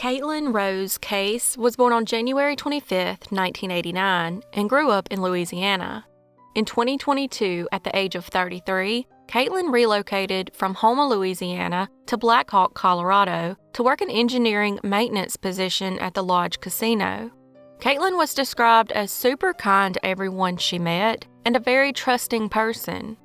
Caitlyn Rose Case was born on January 25, 1989, and grew up in Louisiana. In 2022, at the age of 33, Caitlyn relocated from Houma, Louisiana to Black Hawk, Colorado, to work an engineering maintenance position at the Lodge Casino. Caitlyn was described as super kind to everyone she met and a very trusting person.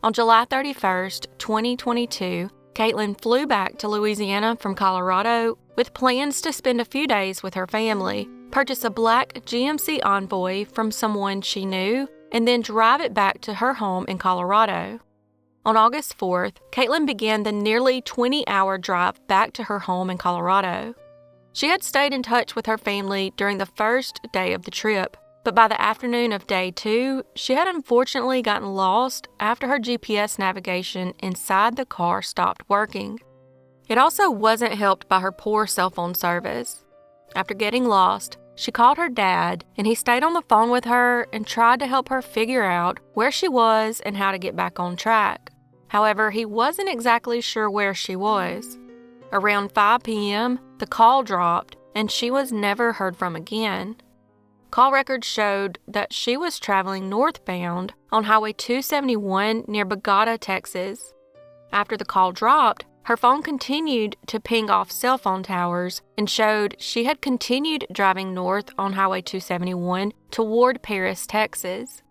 On July 31, 2022, Caitlyn flew back to Louisiana from Colorado with plans to spend a few days with her family, purchase a black GMC Envoy from someone she knew, and then drive it back to her home in Colorado. On August 4th, Caitlyn began the nearly 20-hour drive back to her home in Colorado. She had stayed in touch with her family during the first day of the trip, but by the afternoon of day 2, she had unfortunately gotten lost after her GPS navigation inside the car stopped working. It also wasn't helped by her poor cell phone service. After getting lost, she called her dad, and he stayed on the phone with her and tried to help her figure out where she was and how to get back on track. However, he wasn't exactly sure where she was. Around 5 p.m., the call dropped, and she was never heard from again. Call records showed that she was traveling northbound on Highway 271 near Bogota, Texas. After the call dropped, her phone continued to ping off cell phone towers and showed she had continued driving north on Highway 271 toward Paris, Texas.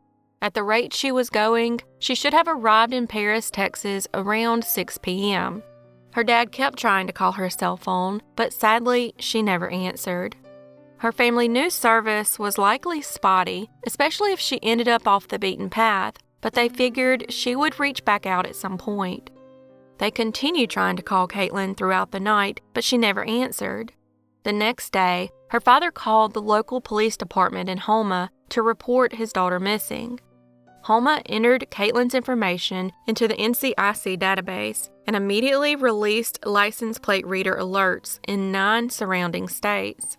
At the rate she was going, she should have arrived in Paris, Texas around 6 p.m. Her dad kept trying to call her cell phone, but sadly, she never answered. Her family news service was likely spotty, especially if she ended up off the beaten path, but they figured she would reach back out at some point. They continued trying to call Caitlyn throughout the night, but she never answered. The next day, her father called the local police department in Houma to report his daughter missing. Houma entered Caitlyn's information into the NCIC database and immediately released license plate reader alerts in 9 surrounding states.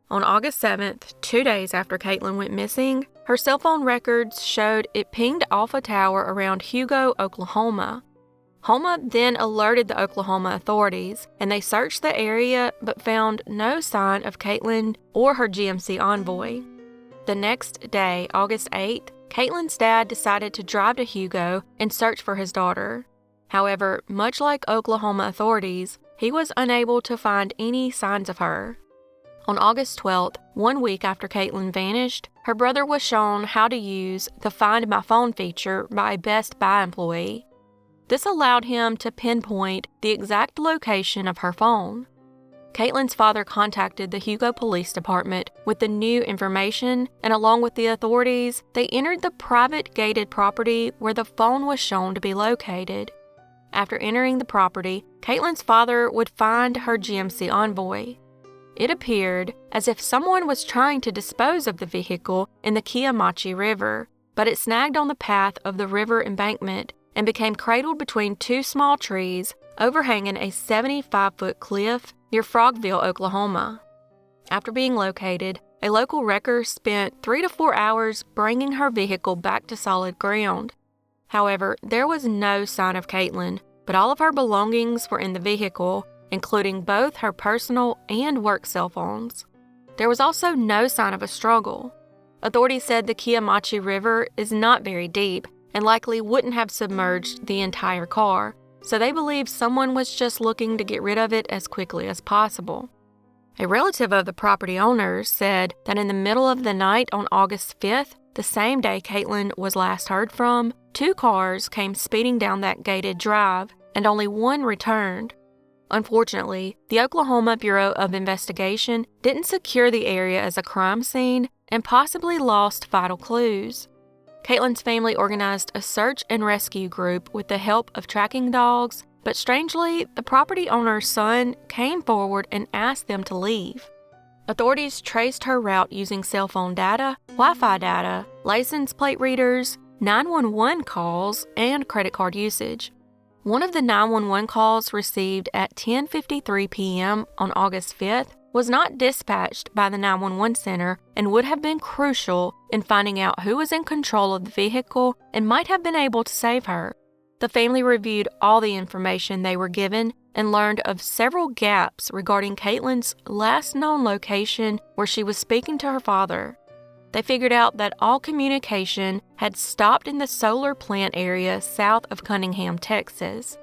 On August 7th, 2 days after Caitlyn went missing, her cell phone records showed it pinged off a tower around Hugo, Oklahoma. Houma then alerted the Oklahoma authorities, and they searched the area but found no sign of Caitlyn or her GMC Envoy. The next day, August 8th, Caitlyn's dad decided to drive to Hugo and search for his daughter. However, much like Oklahoma authorities, he was unable to find any signs of her. On August 12th, 1 week after Caitlyn vanished, her brother was shown how to use the Find My Phone feature by a Best Buy employee. This allowed him to pinpoint the exact location of her phone. Caitlyn's father contacted the Hugo Police Department with the new information, and along with the authorities, they entered the private gated property where the phone was shown to be located. After entering the property, Caitlyn's father would find her GMC Envoy. It appeared as if someone was trying to dispose of the vehicle in the Kiamachi River, but it snagged on the path of the river embankment and became cradled between 2 small trees overhanging a 75-foot cliff near Frogville, Oklahoma. After being located, a local wrecker spent 3 to 4 hours bringing her vehicle back to solid ground. However, there was no sign of Caitlyn, but all of her belongings were in the vehicle, including both her personal and work cell phones. There was also no sign of a struggle. Authorities said the Kiamachi River is not very deep and likely wouldn't have submerged the entire car, so they believe someone was just looking to get rid of it as quickly as possible. A relative of the property owners said that in the middle of the night on August 5th, the same day Caitlyn was last heard from, 2 cars came speeding down that gated drive, and only one returned. Unfortunately, the Oklahoma Bureau of Investigation didn't secure the area as a crime scene and possibly lost vital clues. Caitlyn's family organized a search and rescue group with the help of tracking dogs, but strangely, the property owner's son came forward and asked them to leave. Authorities traced her route using cell phone data, Wi-Fi data, license plate readers, 911 calls, and credit card usage. One of the 911 calls received at 10:53 p.m. on August 5th was not dispatched by the 911 center and would have been crucial in finding out who was in control of the vehicle and might have been able to save her. the family reviewed all the information they were given and learned of several gaps regarding Caitlyn's last known location where she was speaking to her father. They figured out that all communication had stopped in the solar plant area south of Cunningham, Texas.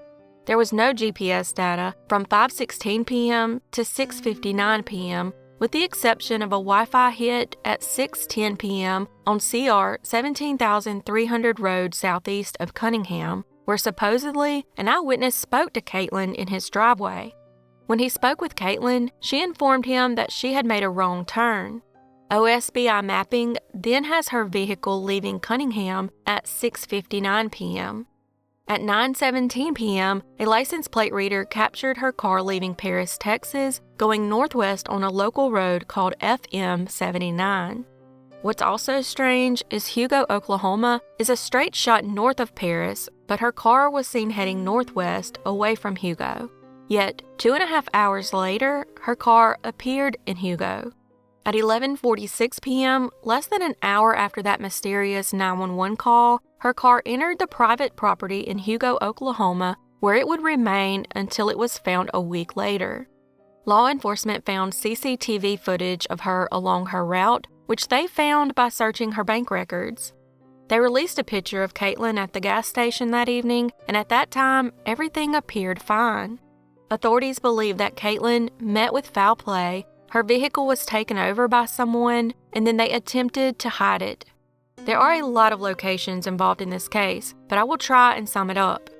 There was no GPS data from 5:16 p.m. to 6:59 p.m., with the exception of a Wi-Fi hit at 6:10 p.m. on CR 17,300 Road southeast of Cunningham, where supposedly an eyewitness spoke to Caitlyn in his driveway. When he spoke with Caitlyn, she informed him that she had made a wrong turn. OSBI mapping then has her vehicle leaving Cunningham at 6:59 p.m. At 9:17 p.m., a license plate reader captured her car leaving Paris, Texas, going northwest on a local road called FM 79. What's also strange is Hugo, Oklahoma is a straight shot north of Paris, but her car was seen heading northwest away from Hugo. Yet, 2.5 hours later, her car appeared in Hugo. At 11:46 p.m., less than an hour after that mysterious 911 call, her car entered the private property in Hugo, Oklahoma, where it would remain until it was found a week later. Law enforcement found CCTV footage of her along her route, which they found by searching her bank records. They released a picture of Caitlyn at the gas station that evening, and at that time, everything appeared fine. Authorities believe that Caitlyn met with foul play, her vehicle was taken over by someone, and then they attempted to hide it. There are a lot of locations involved in this case, but I will try and sum it up.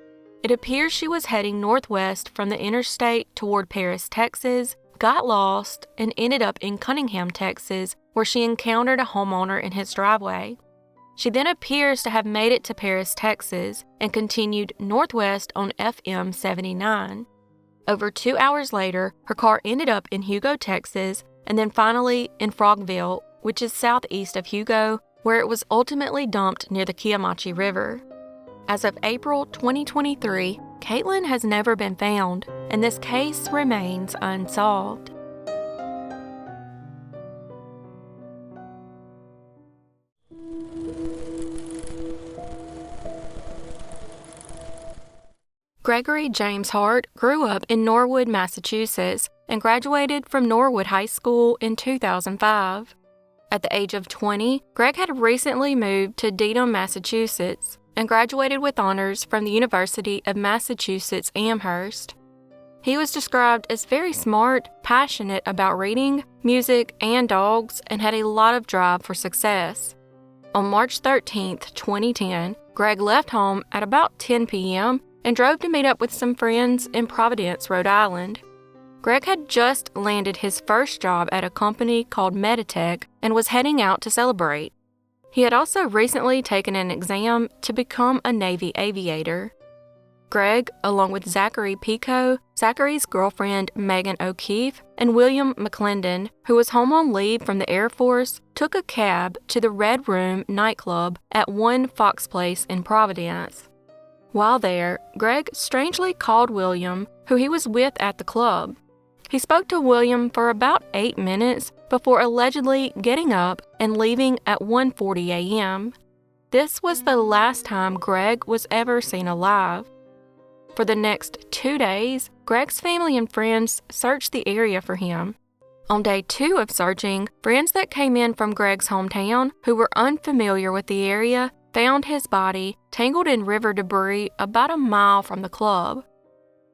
It appears she was heading northwest from the interstate toward Paris, Texas, got lost, and ended up in Cunningham, Texas, where she encountered a homeowner in his driveway. She then appears to have made it to Paris, Texas, and continued northwest on FM 79. Over 2 hours later, her car ended up in Hugo, Texas, and then finally in Frogville, which is southeast of Hugo, where it was ultimately dumped near the Kiamachi River. As of April 2023, Caitlyn has never been found, and this case remains unsolved. Gregory James Hart grew up in Norwood, Massachusetts, and graduated from Norwood High School in 2005. At the age of 20, Greg had recently moved to Dedham, Massachusetts, and graduated with honors from the University of Massachusetts Amherst. He was described as very smart, passionate about reading, music, and dogs, and had a lot of drive for success. On March 13, 2010, Greg left home at about 10 p.m. and drove to meet up with some friends in Providence, Rhode Island. Greg had just landed his first job at a company called Meditech and was heading out to celebrate. He had also recently taken an exam to become a Navy aviator. Greg, along with Zachary Pico, Zachary's girlfriend Megan O'Keefe, and William McClendon, who was home on leave from the Air Force, took a cab to the Red Room nightclub at 1 Fox Place in Providence. While there, Greg strangely called William, who he was with at the club. He spoke to William for about 8 minutes before allegedly getting up and leaving at 1:40 a.m. This was the last time Greg was ever seen alive. For the next 2 days, Greg's family and friends searched the area for him. On day 2 of searching, friends that came in from Greg's hometown, who were unfamiliar with the area, found his body tangled in river debris about a mile from the club.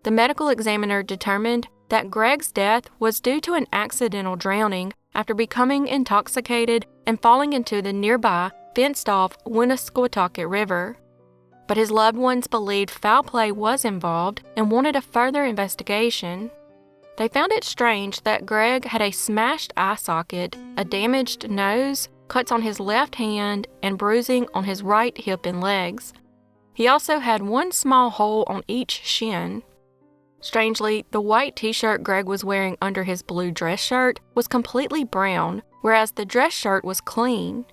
The medical examiner determined that Greg's death was due to an accidental drowning after becoming intoxicated and falling into the nearby, fenced-off Winnesquatucket River. But his loved ones believed foul play was involved and wanted a further investigation. They found it strange that Greg had a smashed eye socket, a damaged nose, cuts on his left hand, and bruising on his right hip and legs. He also had one small hole on each shin. Strangely, the white t-shirt Greg was wearing under his blue dress shirt was completely brown, whereas the dress shirt was clean.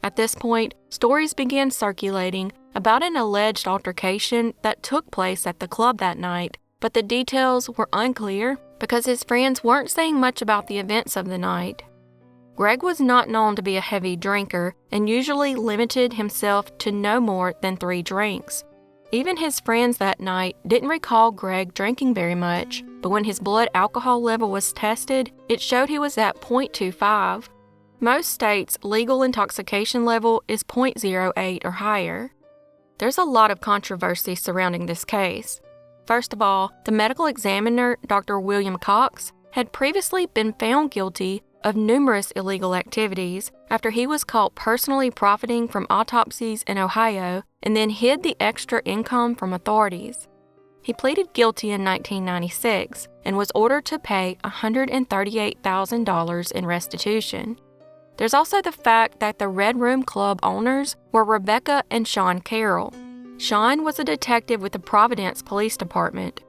At this point, stories began circulating about an alleged altercation that took place at the club that night, but the details were unclear because his friends weren't saying much about the events of the night. Greg was not known to be a heavy drinker and usually limited himself to no more than 3 drinks. Even his friends that night didn't recall Greg drinking very much, but when his blood alcohol level was tested, it showed he was at 0.25. Most states' legal intoxication level is 0.08 or higher. There's a lot of controversy surrounding this case. First of all, the medical examiner, Dr. William Cox, had previously been found guilty of numerous illegal activities after he was caught personally profiting from autopsies in Ohio and then hid the extra income from authorities. He pleaded guilty in 1996 and was ordered to pay $138,000 in restitution. There's also the fact that the Red Room Club owners were Rebecca and Sean Carroll. Sean was a detective with the Providence Police Department.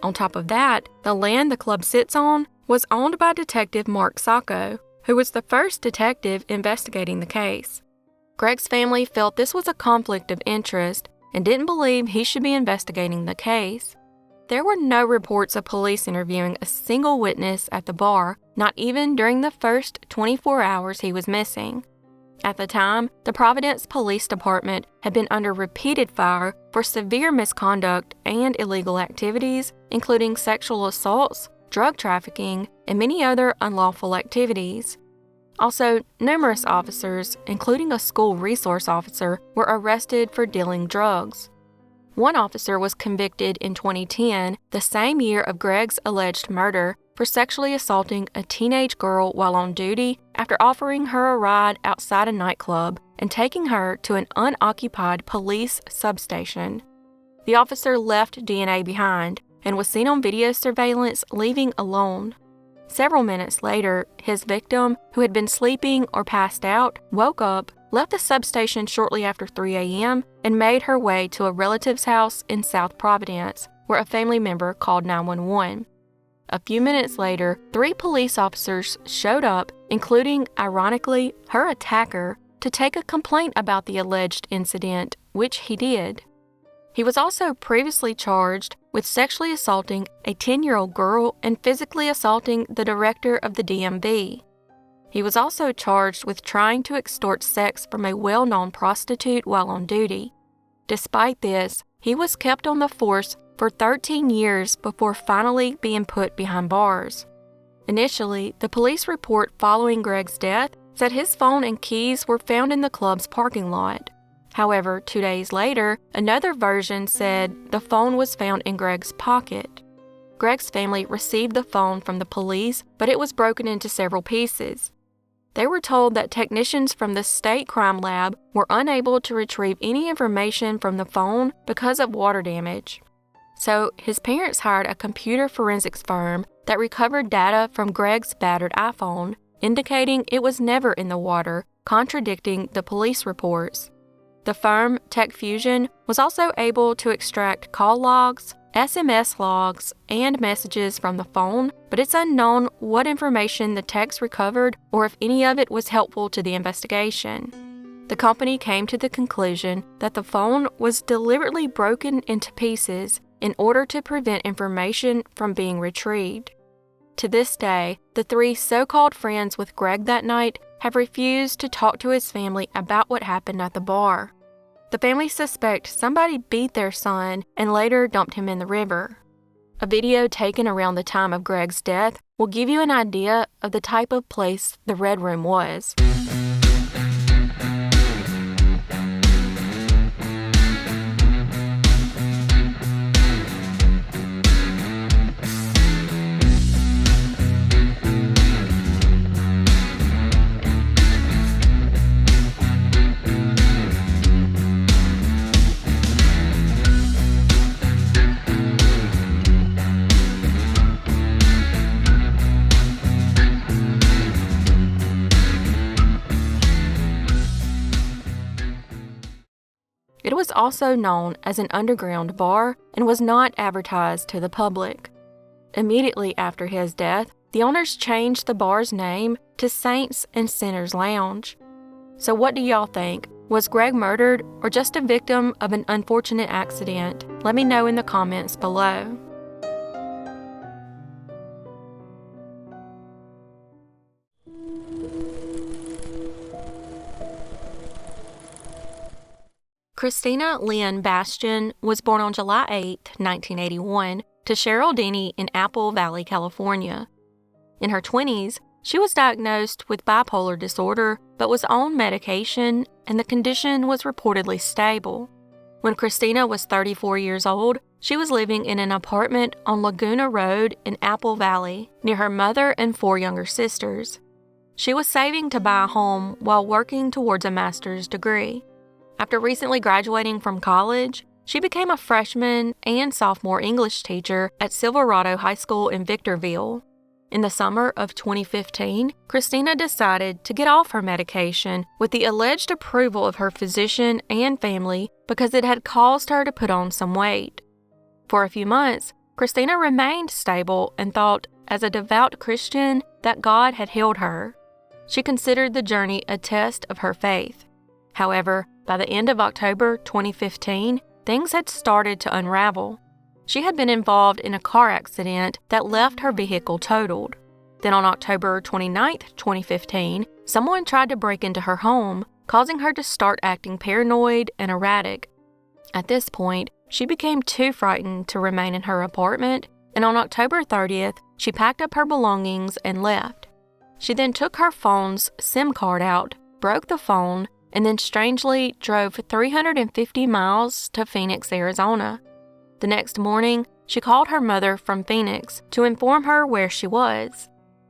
On top of that, the land the club sits on was owned by Detective Mark Sacco, who was the first detective investigating the case. Greg's family felt this was a conflict of interest and didn't believe he should be investigating the case. There were no reports of police interviewing a single witness at the bar, not even during the first 24 hours he was missing. At the time, the Providence Police Department had been under repeated fire for severe misconduct and illegal activities, including sexual assaults, drug trafficking, and many other unlawful activities. Also, numerous officers, including a school resource officer, were arrested for dealing drugs. One officer was convicted in 2010, the same year of Greg's alleged murder, for sexually assaulting a teenage girl while on duty after offering her a ride outside a nightclub and taking her to an unoccupied police substation. The officer left DNA behind and was seen on video surveillance leaving alone. Several minutes later, his victim, who had been sleeping or passed out, woke up, left the substation shortly after 3 a.m., and made her way to a relative's house in South Providence, where a family member called 911. A few minutes later, 3 police officers showed up, including, ironically, her attacker, to take a complaint about the alleged incident, which he did. He was also previously charged with sexually assaulting a 10-year-old girl and physically assaulting the director of the DMV. He was also charged with trying to extort sex from a well-known prostitute while on duty. Despite this, he was kept on the force for 13 years before finally being put behind bars. Initially, the police report following Greg's death said his phone and keys were found in the club's parking lot. However, 2 days later, another version said the phone was found in Greg's pocket. Greg's family received the phone from the police, but it was broken into several pieces. They were told that technicians from the state crime lab were unable to retrieve any information from the phone because of water damage. So, his parents hired a computer forensics firm that recovered data from Greg's battered iPhone, indicating it was never in the water, contradicting the police reports. The firm, Tech Fusion, was also able to extract call logs, SMS logs, and messages from the phone, but it's unknown what information the techs recovered or if any of it was helpful to the investigation. The company came to the conclusion that the phone was deliberately broken into pieces in order to prevent information from being retrieved. To this day, the 3 so-called friends with Greg that night have refused to talk to his family about what happened at the bar. The family suspect somebody beat their son and later dumped him in the river. A video taken around the time of Greg's death will give you an idea of the type of place the Red Room was. It was also known as an underground bar and was not advertised to the public. Immediately after his death, the owners changed the bar's name to Saints and Sinners Lounge. So what do y'all think? Was Greg murdered or just a victim of an unfortunate accident? Let me know in the comments below. Christina Lynn Bastian was born on July 8, 1981, to Cheryl Denny in Apple Valley, California. In her 20s, she was diagnosed with bipolar disorder but was on medication, and the condition was reportedly stable. When Christina was 34 years old, she was living in an apartment on Laguna Road in Apple Valley near her mother and 4 younger sisters. She was saving to buy a home while working towards a master's degree. After recently graduating from college, she became a freshman and sophomore English teacher at Silverado High School in Victorville. In the summer of 2015, Christina decided to get off her medication with the alleged approval of her physician and family because it had caused her to put on some weight. For a few months, Christina remained stable and thought, as a devout Christian, that God had healed her. She considered the journey a test of her faith. However, by the end of October 2015, things had started to unravel. She had been involved in a car accident that left her vehicle totaled. Then on October 29, 2015, someone tried to break into her home, causing her to start acting paranoid and erratic. At this point, she became too frightened to remain in her apartment, and on October 30th, she packed up her belongings and left. She then took her phone's SIM card out, broke the phone, and then strangely drove 350 miles to Phoenix, Arizona. The next morning, she called her mother from Phoenix to inform her where she was.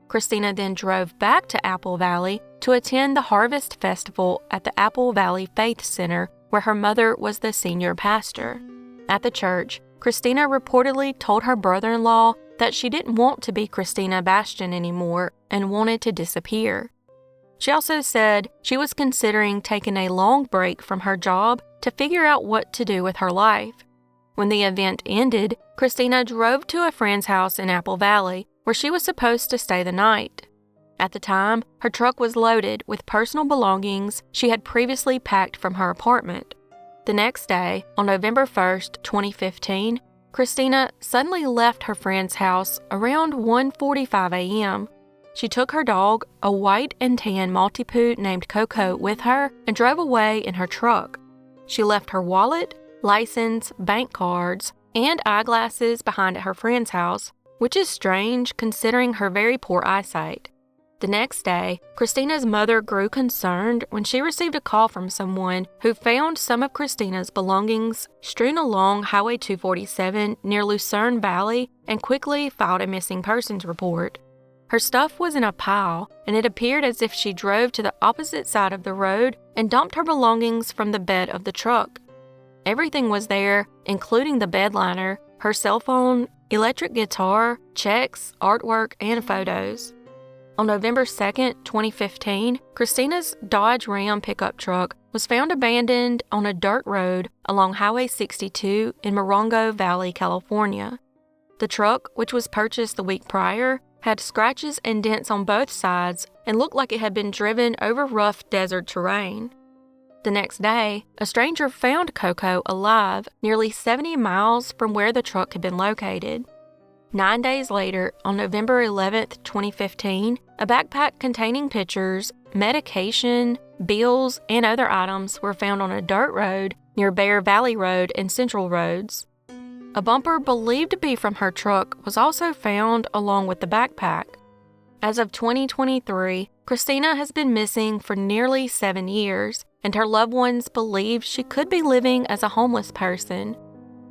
Christina then drove back to Apple Valley to attend the Harvest Festival at the Apple Valley Faith Center, where her mother was the senior pastor. At the church, Christina reportedly told her brother-in-law that she didn't want to be Christina Bastian anymore and wanted to disappear. She also said she was considering taking a long break from her job to figure out what to do with her life. When the event ended, Christina drove to a friend's house in Apple Valley, where she was supposed to stay the night. At the time, her truck was loaded with personal belongings she had previously packed from her apartment. The next day, on November 1st, 2015, Christina suddenly left her friend's house around 1:45 a.m. She took her dog, a white and tan Maltipoo named Coco, with her and drove away in her truck. She left her wallet, license, bank cards, and eyeglasses behind at her friend's house, which is strange considering her very poor eyesight. The next day, Christina's mother grew concerned when she received a call from someone who found some of Christina's belongings strewn along Highway 247 near Lucerne Valley and quickly filed a missing persons report. Her stuff was in a pile, and it appeared as if she drove to the opposite side of the road and dumped her belongings from the bed of the truck. Everything was there, including the bed liner, her cell phone, electric guitar, checks, artwork, and photos. On November 2, 2015, Christina's Dodge Ram pickup truck was found abandoned on a dirt road along Highway 62 in Morongo Valley, California. The truck, which was purchased the week prior, had scratches and dents on both sides and looked like it had been driven over rough desert terrain. The next day, a stranger found Coco alive nearly 70 miles from where the truck had been located. 9 days later, on November 11, 2015, a backpack containing pictures, medication, bills, and other items were found on a dirt road near Bear Valley Road and Central Roads. A bumper believed to be from her truck was also found along with the backpack. As of 2023, Christina has been missing for nearly 7 years, and her loved ones believe she could be living as a homeless person.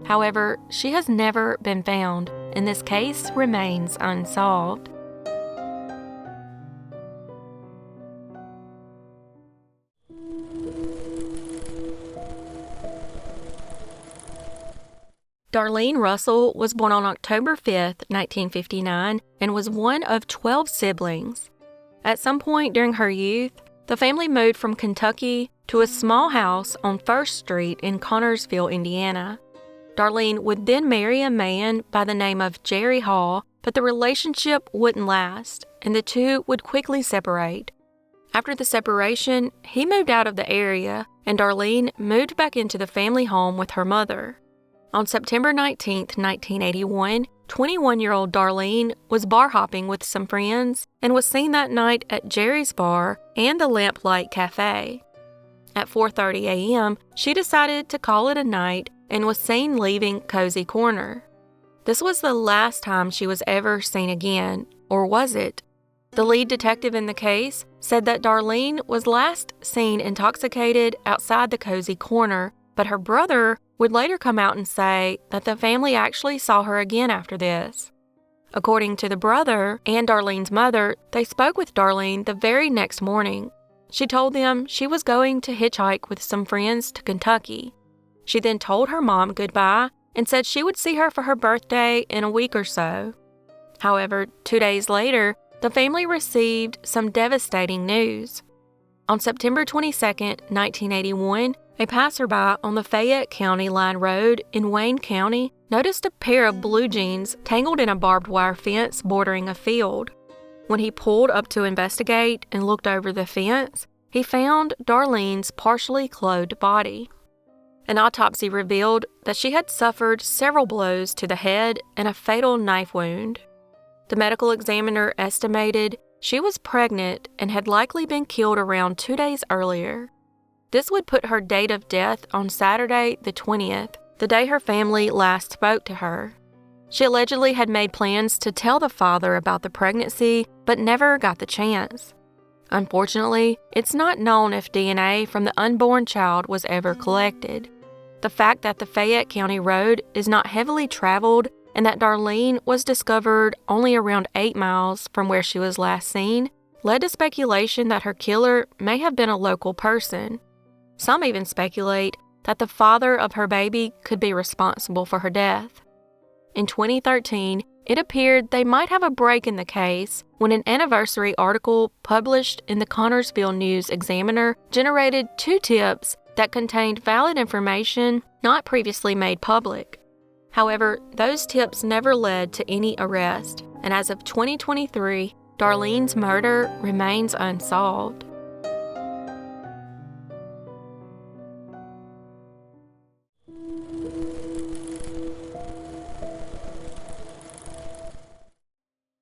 However, she has never been found, and this case remains unsolved. Darlene Russell was born on October 5, 1959, and was one of 12 siblings. At some point during her youth, the family moved from Kentucky to a small house on 1st Street in Connorsville, Indiana. Darlene would then marry a man by the name of Jerry Hall, but the relationship wouldn't last, and the two would quickly separate. After the separation, he moved out of the area, and Darlene moved back into the family home with her mother. On September 19, 1981, 21-year-old Darlene was bar hopping with some friends and was seen that night at Jerry's Bar and the Lamplight Cafe. At 4:30 a.m., she decided to call it a night and was seen leaving Cozy Corner. This was the last time she was ever seen again, or was it? The lead detective in the case said that Darlene was last seen intoxicated outside the Cozy Corner, but her brother would later come out and say that the family actually saw her again after this. According to the brother and Darlene's mother, they spoke with Darlene the very next morning. She told them she was going to hitchhike with some friends to Kentucky. She then told her mom goodbye and said she would see her for her birthday in a week or so. However, 2 days later, the family received some devastating news. On September 22, 1981, a passerby on the Fayette County Line Road in Wayne County noticed a pair of blue jeans tangled in a barbed wire fence bordering a field. When he pulled up to investigate and looked over the fence, he found Darlene's partially clothed body. An autopsy revealed that she had suffered several blows to the head and a fatal knife wound. The medical examiner estimated she was pregnant and had likely been killed around 2 days earlier. This would put her date of death on Saturday the 20th, the day her family last spoke to her. She allegedly had made plans to tell the father about the pregnancy, but never got the chance. Unfortunately, it's not known if DNA from the unborn child was ever collected. The fact that the Fayette County Road is not heavily traveled and that Darlene was discovered only around 8 miles from where she was last seen led to speculation that her killer may have been a local person. Some even speculate that the father of her baby could be responsible for her death. In 2013, it appeared they might have a break in the case when an anniversary article published in the Connorsville News-Examiner generated 2 tips that contained valid information not previously made public. However, those tips never led to any arrest, and as of 2023, Darlene's murder remains unsolved.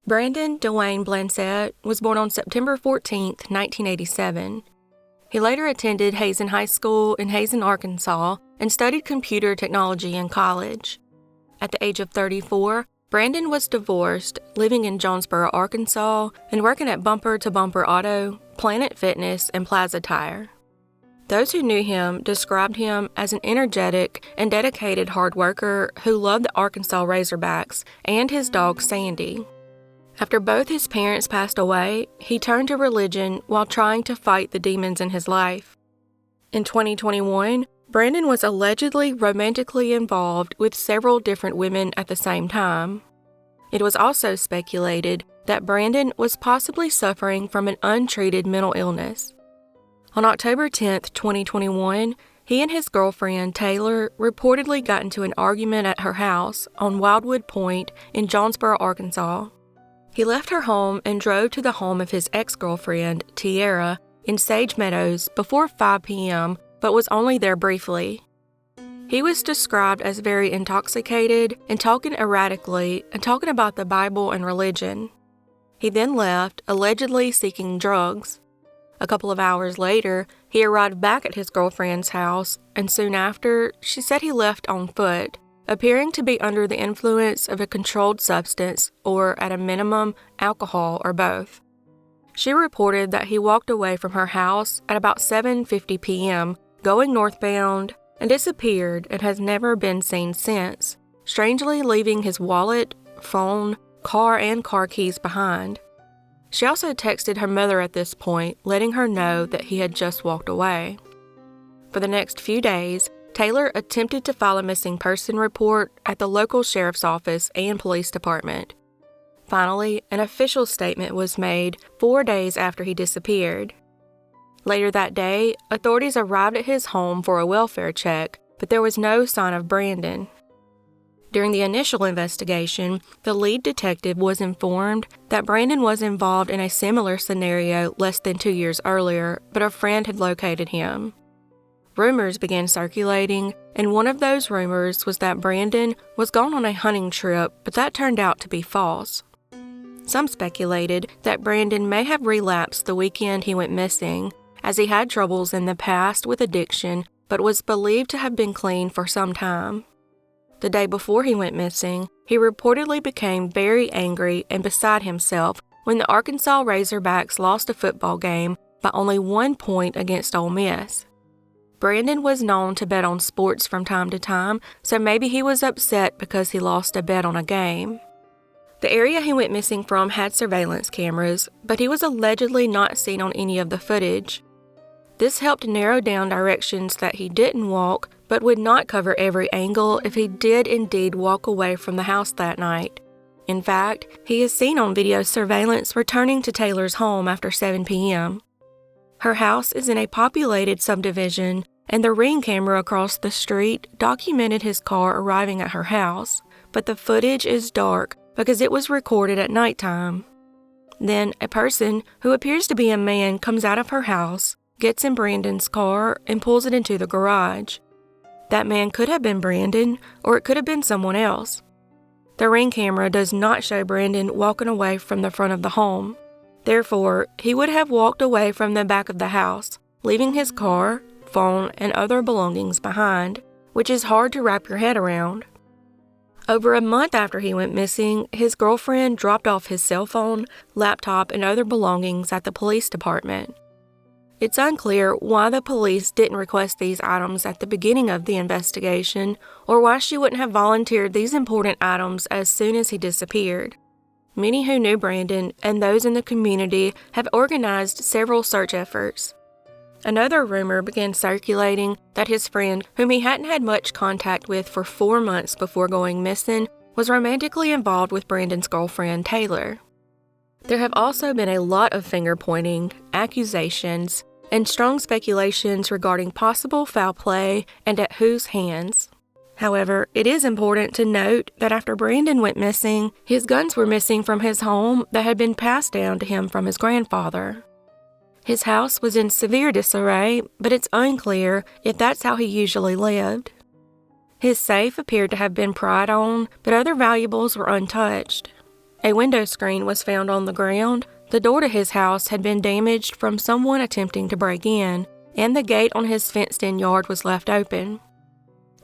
Brandon Dewayne Blancett was born on September 14, 1987. He later attended Hazen High School in Hazen, Arkansas, and studied computer technology in college. At the age of 34, Brandon was divorced, living in Jonesboro, Arkansas, and working at Bumper to Bumper Auto, Planet Fitness, and Plaza Tire. Those who knew him described him as an energetic and dedicated hard worker who loved the Arkansas Razorbacks and his dog Sandy. After both his parents passed away, he turned to religion while trying to fight the demons in his life. In 2021, Brandon was allegedly romantically involved with several different women at the same time. It was also speculated that Brandon was possibly suffering from an untreated mental illness. On October 10, 2021, he and his girlfriend, Taylor, reportedly got into an argument at her house on Wildwood Point in Jonesboro, Arkansas. He left her home and drove to the home of his ex-girlfriend, Tiara, in Sage Meadows before 5 p.m., but was only there briefly. He was described as very intoxicated and talking erratically and talking about the Bible and religion. He then left, allegedly seeking drugs. A couple of hours later, he arrived back at his girlfriend's house, and soon after, she said he left on foot, appearing to be under the influence of a controlled substance or, at a minimum, alcohol or both. She reported that he walked away from her house at about 7:50 p.m., going northbound, and disappeared and has never been seen since, strangely leaving his wallet, phone, car, and car keys behind. She also texted her mother at this point, letting her know that he had just walked away. For the next few days, Taylor attempted to file a missing person report at the local sheriff's office and police department. Finally, an official statement was made 4 days after he disappeared. Later that day, authorities arrived at his home for a welfare check, but there was no sign of Brandon. During the initial investigation, the lead detective was informed that Brandon was involved in a similar scenario less than 2 years earlier, but a friend had located him. Rumors began circulating, and one of those rumors was that Brandon was gone on a hunting trip, but that turned out to be false. Some speculated that Brandon may have relapsed the weekend he went missing, as he had troubles in the past with addiction but was believed to have been clean for some time. The day before he went missing, he reportedly became very angry and beside himself when the Arkansas Razorbacks lost a football game by only 1 point against Ole Miss. Brandon was known to bet on sports from time to time, so maybe he was upset because he lost a bet on a game. The area he went missing from had surveillance cameras, but he was allegedly not seen on any of the footage. This helped narrow down directions that he didn't walk, but would not cover every angle if he did indeed walk away from the house that night. In fact, he is seen on video surveillance returning to Taylor's home after 7 p.m. Her house is in a populated subdivision, and the Ring camera across the street documented his car arriving at her house, but the footage is dark because it was recorded at nighttime. Then, a person who appears to be a man comes out of her house, gets in Brandon's car, and pulls it into the garage. That man could have been Brandon, or it could have been someone else. The Ring camera does not show Brandon walking away from the front of the home. Therefore, he would have walked away from the back of the house, leaving his car, phone, and other belongings behind, which is hard to wrap your head around. Over a month after he went missing, his girlfriend dropped off his cell phone, laptop, and other belongings at the police department. It's unclear why the police didn't request these items at the beginning of the investigation, or why she wouldn't have volunteered these important items as soon as he disappeared. Many who knew Brandon and those in the community have organized several search efforts. Another rumor began circulating that his friend, whom he hadn't had much contact with for 4 months before going missing, was romantically involved with Brandon's girlfriend, Taylor. There have also been a lot of finger-pointing, accusations, and strong speculations regarding possible foul play and at whose hands. However, it is important to note that after Brandon went missing, his guns were missing from his home that had been passed down to him from his grandfather. His house was in severe disarray, but it's unclear if that's how he usually lived. His safe appeared to have been pried on, but other valuables were untouched. A window screen was found on the ground. The door to his house had been damaged from someone attempting to break in, and the gate on his fenced-in yard was left open.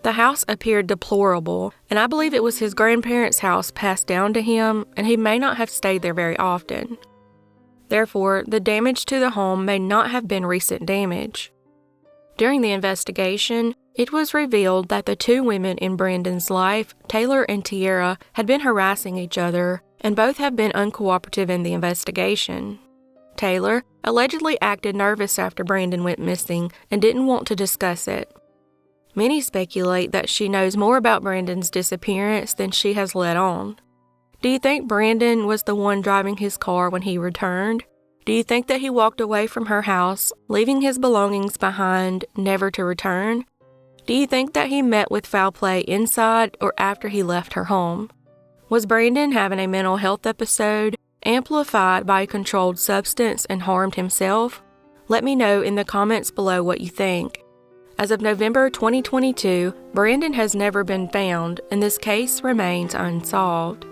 The house appeared deplorable, and I believe it was his grandparents' house passed down to him, and he may not have stayed there very often. Therefore, the damage to the home may not have been recent damage. During the investigation, it was revealed that the 2 women in Brandon's life, Taylor and Tiara, had been harassing each other, and both have been uncooperative in the investigation. Taylor allegedly acted nervous after Brandon went missing and didn't want to discuss it. Many speculate that she knows more about Brandon's disappearance than she has let on. Do you think Brandon was the one driving his car when he returned? Do you think that he walked away from her house, leaving his belongings behind, never to return? Do you think that he met with foul play inside or after he left her home? Was Brandon having a mental health episode, amplified by a controlled substance, and harmed himself? Let me know in the comments below what you think. As of November 2022, Brandon has never been found, and this case remains unsolved.